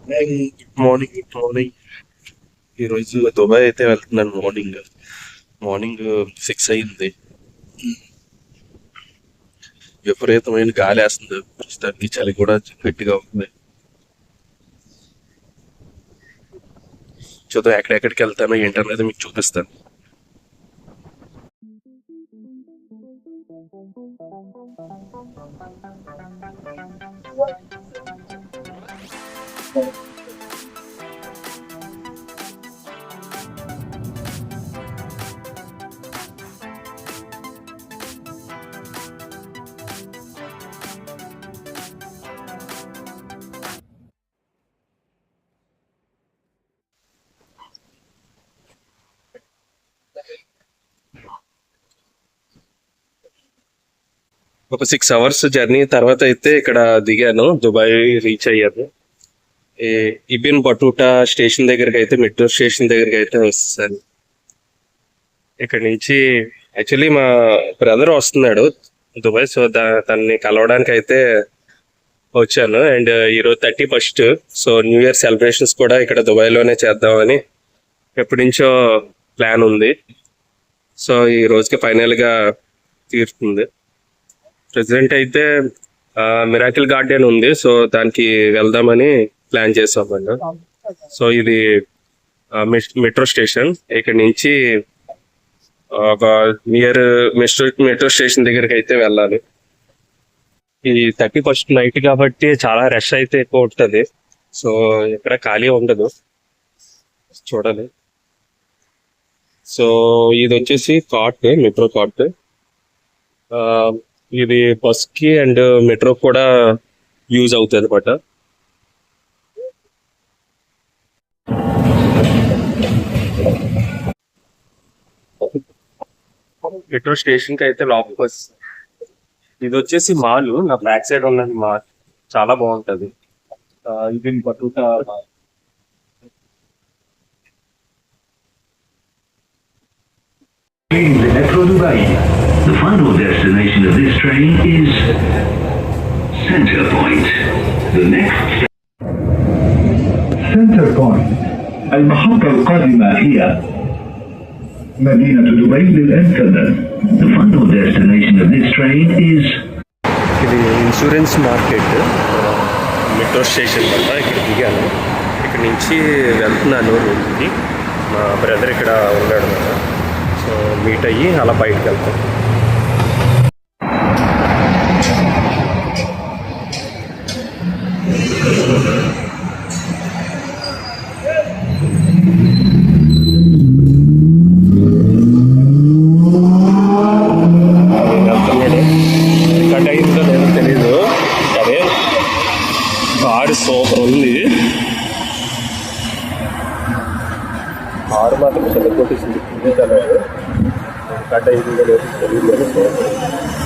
Good morning, good morning. ఈరోజు Dubai అయితే వెళ్తున్నాను. మార్నింగ్ మార్నింగ్ 6 అయింది. విపరీతమైన గాలి వేస్తుంది. ప్రస్తుతానికి చలి కూడా గట్టిగా ఉంది. చూద్దాం ఎక్కడెక్కడికి వెళ్తానో ఏంటనేది మీకు చూపిస్తాను. ఒక 6 అవర్స్ జర్నీ తర్వాత అయితే ఇక్కడ దిగాను. దుబాయ్ రీచ్ అయ్యాను. ఇబిన్ బటూటా స్టేషన్ దగ్గరికి అయితే, మెట్రో స్టేషన్ దగ్గరికి అయితే వస్తాను. ఇక్కడ నుంచి యాక్చువల్లీ మా బ్రదర్ వస్తున్నాడు దుబాయ్. సో తనని కలవడానికి అయితే వచ్చాను. అండ్ ఈరోజు 31st. So new year celebrations కూడా ఇక్కడ దుబాయ్లోనే చేద్దామని ఎప్పటి నుంచో ప్లాన్ ఉంది. సో ఈ రోజుకి ఫైనల్గా తీరుతుంది. ప్రెసిడెంట్ అయితే మిరాకిల్ గార్డెన్ ఉంది. సో దానికి వెళ్దామని ప్లాన్ చేసామండి. సో ఇది మెట్రో స్టేషన్. ఇక్కడ నుంచి ఒక నియర్ మెట్రో స్టేషన్ దగ్గరికి అయితే వెళ్ళాలి. ఈ 31st నైట్ కాబట్టి చాలా రష్ అయితే ఎక్కువ ఉంటుంది. సో ఇక్కడ ఖాళీ ఉండదు, చూడాలి. సో ఇది వచ్చేసి కార్ట్, మెట్రో కార్ట్. ఇది బస్ కి అండ్ మెట్రో కూడా యూజ్ అవుతుంది అనమాట. మెట్రో స్టేషన్ కి అయితే లోపలికి బస్. ఇది వచ్చేసి మాల్, నా బ్యాక్ సైడ్ ఉన్నది మాల్, చాలా బాగుంటది. ఇది Battuta. Metro Dubai. The final destination of this train is Center Point. The next Center Point. المحطة القادمة هي مدينة دبي للإنترنت. The final destination of this train is. ఇది ఇన్సూరెన్స్ మార్కెట్ మెట్రో స్టేషన్ వల్ల ఇక్కడ దిగాను. ఇక్కడ నుంచి వెళ్తున్నాను రూమ్కి. మా బ్రదర్ ఇక్కడ ఉన్నాడు కదా, సో మీట్ అయ్యి అలా బయటకు వెళ్తాం. కట్ అయిందో లేదో తెలీదు, అదే కారు సూపర్ ఉంది. కారు మాత్రం చెల్లకొట్టేసింది. కట్ అయిందో లేదో తెలియదు.